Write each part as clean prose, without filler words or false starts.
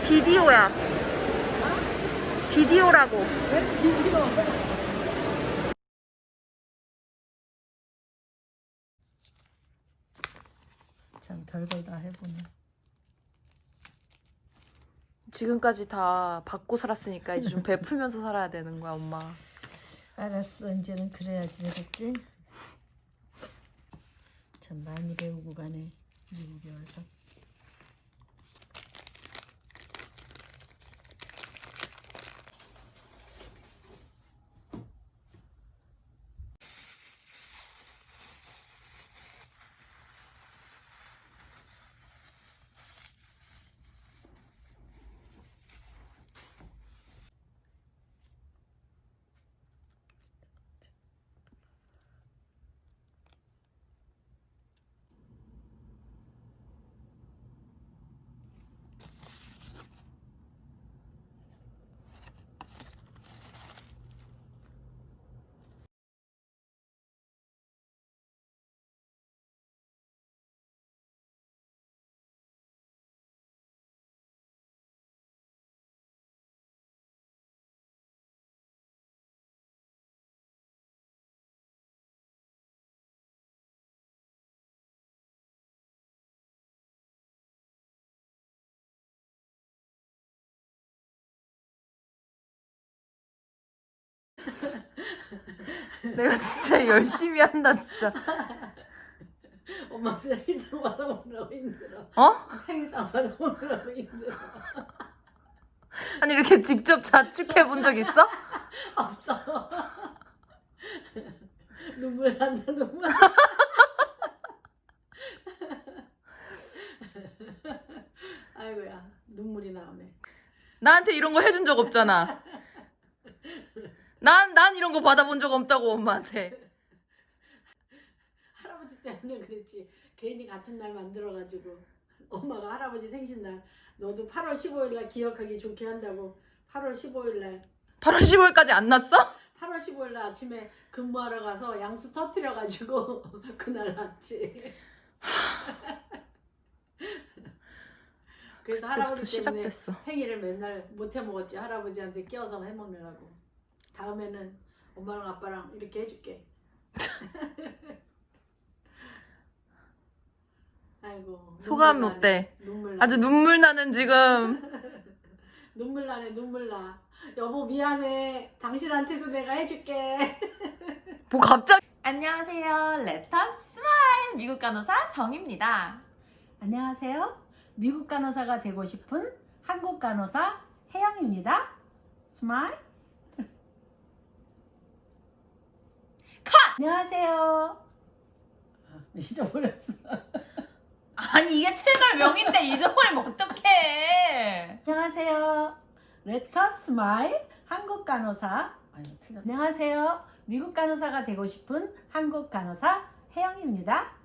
비디오야. 비디오라고. 참 별걸 다 해보네. 지금까지 다 받고 살았으니까 이제 좀 베풀면서 살아야 되는 거야, 엄마. 알았어, 이제는 그래야지 되겠지. 참 많이 배우고 가네, 미국에 와서. 내가 진짜 열심히 한다, 진짜. 엄마 생일상 받아보느라고 힘들어. 어? 생일상 받아보느라고 힘들어. 아니, 이렇게 직접 자축해 본 적 있어? 없어. 눈물 난다, 눈물. 아이고야, 눈물이 나오네. 나한테 이런 거 해준 적 없잖아. 난 이런 거 받아본 적 없다고, 엄마한테. 할아버지 때문에 그랬지. 괜히 같은 날 만들어가지고 엄마가 할아버지 생신날 너도 8월 15일 날 기억하기 좋게 한다고 8월 15일 날 8월 15일까지 안 났어? 8월 15일 날 아침에 근무하러 가서 양수 터뜨려가지고 그날 났지. 그래서 할아버지 때문에 시작됐어. 생일을 맨날 못 해먹었지. 할아버지한테 끼워서 해먹느라고. 다음에는 엄마랑 아빠랑 이렇게 해줄게. 아이고. 소감이 어때? 눈물 아주 눈물 나는 지금. 눈물 나네, 눈물 나. 여보 미안해. 당신한테도 내가 해줄게. 뭐 갑자기. 안녕하세요. 레터 스마일 미국 간호사 정입니다. 안녕하세요. 미국 간호사가 되고 싶은 한국 간호사 혜영입니다. 스마일. 컷! 안녕하세요. 잊어버렸어. 아니 이게 채널명인데 잊어버리면 어떡해. 안녕하세요. 레터 스마일 한국 간호사. 아니, 틀렸. 안녕하세요. 미국 간호사가 되고 싶은 한국 간호사 혜영입니다.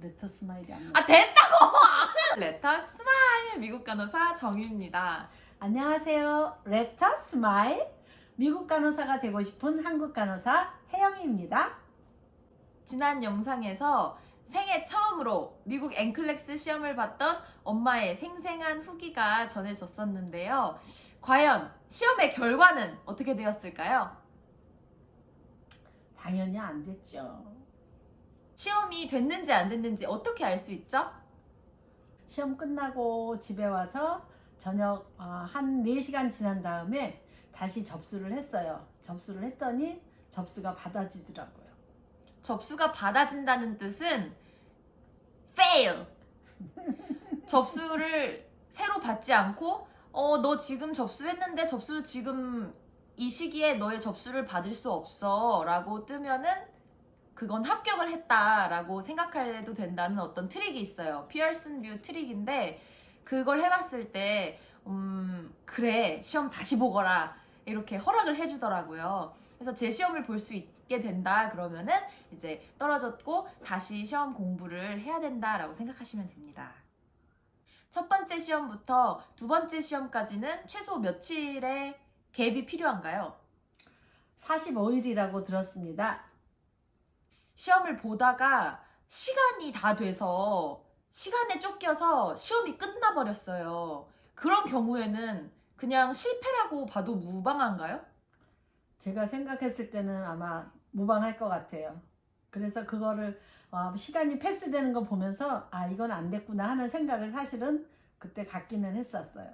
레터 스마일이 안 나. 아 됐다고. 레터 스마일 미국 간호사 정입니다. 안녕하세요. 레터 스마일 미국 간호사가 되고 싶은 한국 간호사 혜영입니다. 지난 영상에서 생애 처음으로 미국 엔클렉스 시험을 봤던 엄마의 생생한 후기가 전해졌었는데요. 과연 시험의 결과는 어떻게 되었을까요? 당연히 안 됐죠. 시험이 됐는지 안 됐는지 어떻게 알 수 있죠? 시험 끝나고 집에 와서 저녁 한 4시간 지난 다음에 다시 접수를 했어요. 접수를 했더니 접수가 받아지더라고요. 접수가 받아진다는 뜻은 fail. 접수를 새로 받지 않고 너 지금 접수했는데 접수 지금 이 시기에 너의 접수를 받을 수 없어 라고 뜨면은 그건 합격을 했다라고 생각해도 된다는 어떤 트릭이 있어요. 피어슨 뷰 트릭인데 그걸 해봤을 때 그래 시험 다시 보거라 이렇게 허락을 해주더라고요. 그래서 제 시험을 볼 수 있게 된다 그러면은 이제 떨어졌고 다시 시험 공부를 해야 된다라고 생각하시면 됩니다. 첫 번째 시험부터 두 번째 시험까지는 최소 며칠의 갭이 필요한가요? 45일이라고 들었습니다. 시험을 보다가 시간이 다 돼서 시간에 쫓겨서 시험이 끝나버렸어요. 그런 경우에는 그냥 실패라고 봐도 무방한가요? 제가 생각했을 때는 아마 무방할 것 같아요. 그래서 그거를 시간이 패스되는 거 보면서 아 이건 안 됐구나 하는 생각을 사실은 그때 갖기는 했었어요.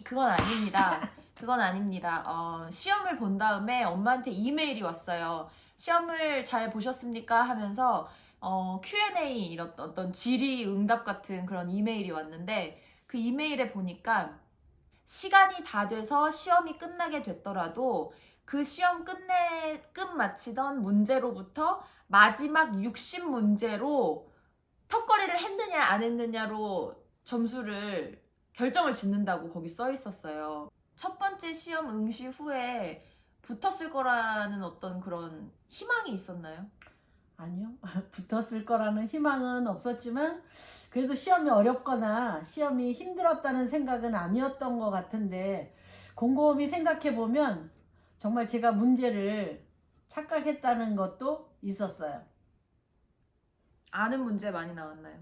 그건 아닙니다. 그건 아닙니다. 시험을 본 다음에 엄마한테 이메일이 왔어요. 시험을 잘 보셨습니까? 하면서 Q&A 이런 어떤 질의응답 같은 그런 이메일이 왔는데 그 이메일에 보니까 시간이 다 돼서 시험이 끝나게 됐더라도 그 시험 끝마치던 문제로부터 마지막 60문제로 턱걸이를 했느냐 안 했느냐로 점수를 결정을 짓는다고 거기 써 있었어요. 첫 번째 시험 응시 후에 붙었을 거라는 어떤 그런 희망이 있었나요? 아니요. 붙었을 거라는 희망은 없었지만 그래도 시험이 어렵거나 시험이 힘들었다는 생각은 아니었던 것 같은데 곰곰이 생각해 보면 정말 제가 문제를 착각했다는 것도 있었어요. 아는 문제 많이 나왔나요?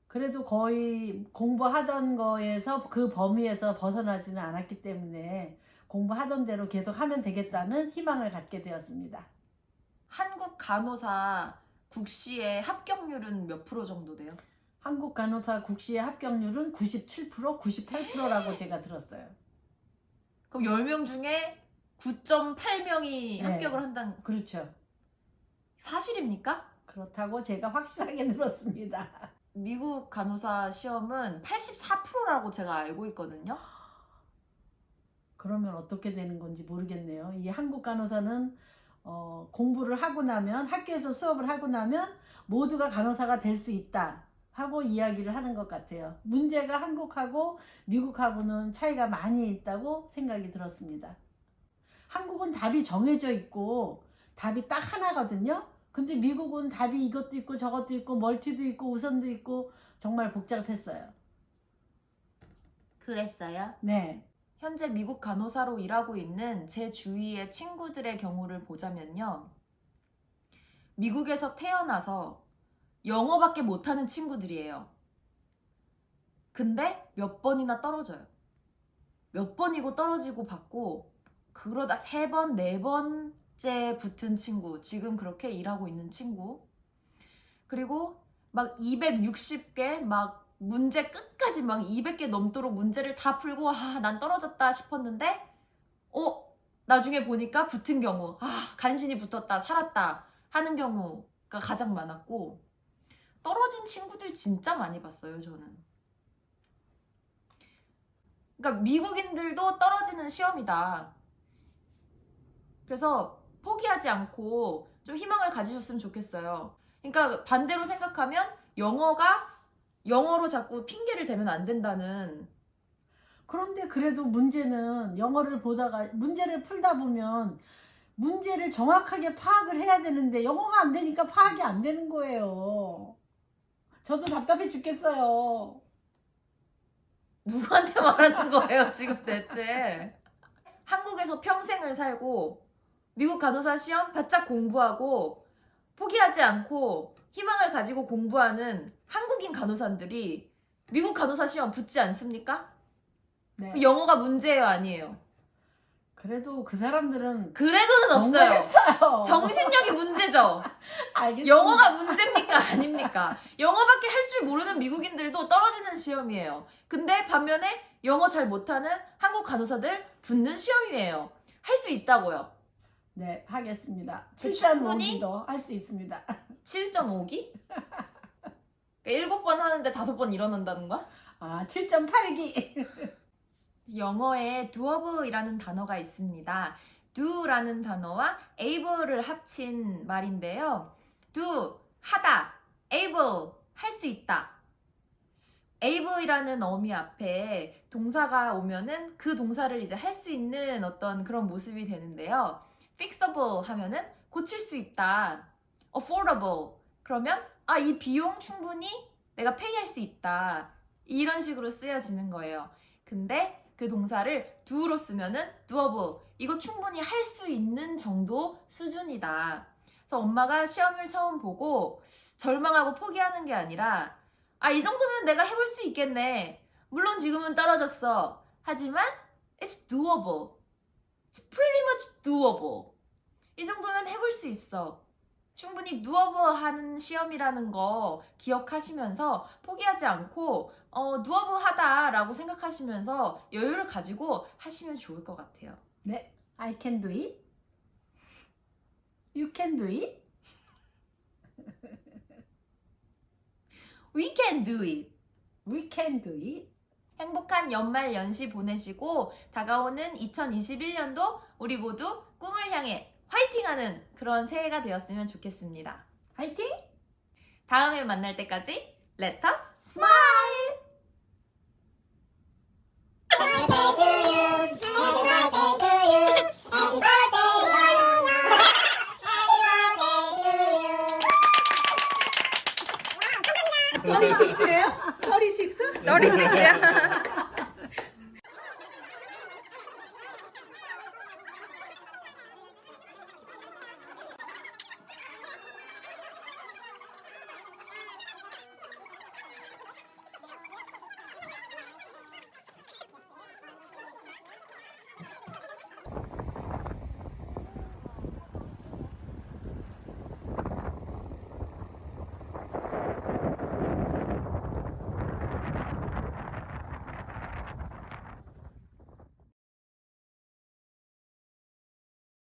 그래도 거의 공부하던 거에서 그 범위에서 벗어나지는 않았기 때문에 공부하던 대로 계속 하면 되겠다는 희망을 갖게 되었습니다. 한국 간호사 국시의 합격률은 몇 프로 정도 돼요? 한국 간호사 국시의 합격률은 97%, 98%라고 제가 들었어요. 그럼 10명 중에 9.8명이 네. 합격을 한다는 그렇죠. 사실입니까? 그렇다고 제가 확실하게 들었습니다. 미국 간호사 시험은 84%라고 제가 알고 있거든요. 그러면 어떻게 되는 건지 모르겠네요. 이 한국 간호사는 공부를 하고 나면 학교에서 수업을 하고 나면 모두가 간호사가 될 수 있다 하고 이야기를 하는 것 같아요. 문제가 한국하고 미국하고는 차이가 많이 있다고 생각이 들었습니다. 한국은 답이 정해져 있고 답이 딱 하나거든요. 근데 미국은 답이 이것도 있고 저것도 있고 멀티도 있고 우선도 있고 정말 복잡했어요. 그랬어요? 네. 현재 미국 간호사로 일하고 있는 제 주위의 친구들의 경우를 보자면요. 미국에서 태어나서 영어밖에 못하는 친구들이에요. 근데 몇 번이나 떨어져요. 몇 번이고 떨어지고 받고 그러다 3번, 4번째 붙은 친구, 지금 그렇게 일하고 있는 친구, 그리고 막 260개 막 문제 끝까지 막 200개 넘도록 문제를 다 풀고 난 떨어졌다 싶었는데 나중에 보니까 붙은 경우 간신히 붙었다 살았다 하는 경우가 가장 많았고 떨어진 친구들 진짜 많이 봤어요 저는. 그러니까 미국인들도 떨어지는 시험이다. 그래서 포기하지 않고 좀 희망을 가지셨으면 좋겠어요. 그러니까 반대로 생각하면 영어로 자꾸 핑계를 대면 안 된다는. 그런데 그래도 문제는 영어를 보다가 문제를 풀다 보면 문제를 정확하게 파악을 해야 되는데 영어가 안 되니까 파악이 안 되는 거예요. 저도 답답해 죽겠어요. 누구한테 말하는 거예요 지금 대체? 한국에서 평생을 살고 미국 간호사 시험 바짝 공부하고 포기하지 않고 희망을 가지고 공부하는 한국인 간호사들이 미국 간호사 시험 붙지 않습니까? 네. 영어가 문제예요 아니에요? 그래도 그 사람들은 그래도는 없어요. 공부했어요. 정신력이 문제죠. 알겠습니다. 영어가 문제입니까? 아닙니까? 영어밖에 할 줄 모르는 미국인들도 떨어지는 시험이에요. 근데 반면에 영어 잘 못하는 한국 간호사들 붙는 시험이에요. 할 수 있다고요. 네, 하겠습니다. 충분히 7.5기도 할 수 있습니다. 7.5기? 7번 하는데 5번 일어난다는 거야? 7.8기. 영어에 doable이라는 단어가 있습니다. do라는 단어와 able을 합친 말인데요. do, 하다, able, 할 수 있다. able이라는 어미 앞에 동사가 오면은 그 동사를 이제 할 수 있는 어떤 그런 모습이 되는데요. fixable 하면은 고칠 수 있다. affordable 그러면 이 비용 충분히 내가 페이할 수 있다. 이런 식으로 쓰여지는 거예요. 근데 그 동사를 do로 쓰면은 doable. 이거 충분히 할 수 있는 정도 수준이다. 그래서 엄마가 시험을 처음 보고 절망하고 포기하는 게 아니라 이 정도면 내가 해볼 수 있겠네. 물론 지금은 떨어졌어. 하지만 it's doable. It's pretty much doable. 이 정도면 해볼 수 있어. 충분히 doable하는 시험이라는 거 기억하시면서 포기하지 않고 doable하다라고 생각하시면서 여유를 가지고 하시면 좋을 것 같아요. 네, I can do it. You can do it. We can do it. We can do it. 행복한 연말 연시 보내시고 다가오는 2021년도 우리 모두 꿈을 향해 화이팅하는 그런 새해가 되었으면 좋겠습니다. 화이팅! 다음에 만날 때까지 Let us 스마일!